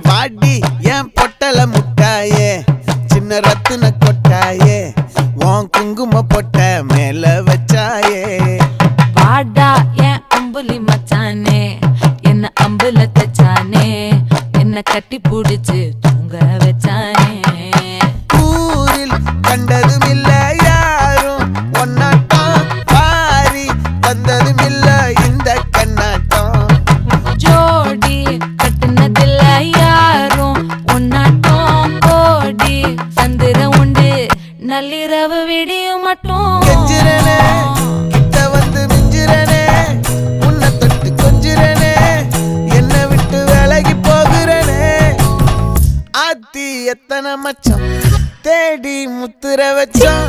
பாடி என் பொட்டல முட்டாயே சின்ன ரத்தின கொட்டாயே உன் குங்கும பொட்ட மேல வச்சாயே பாடா என் அம்புலி மச்சானே என்ன அம்புல தச்சானே என்ன கட்டி புடிச்சு தூங்க வச்சானே ஊரில் கண்டதும் இல்ல யாரும் ஒன்னாட்டம் பாரி வந்ததும் இல்ல இந்த கண்ணாட்டம் ஜோடி கட்டுனதில்ல யாரும் ஒன்னாட்டம் கோடி சந்திர உண்டு நள்ளிரவு விடியும் மட்டும் கெஞ்சிரனே கிட்ட வந்து மிஞ்சிரனே உன்னை தொட்டு கொஞ்சிரனே என்னை விட்டு விலகி போகிறனே ஆத்தி எத்தனை மச்சம் தேடி முத்துற வச்சோம்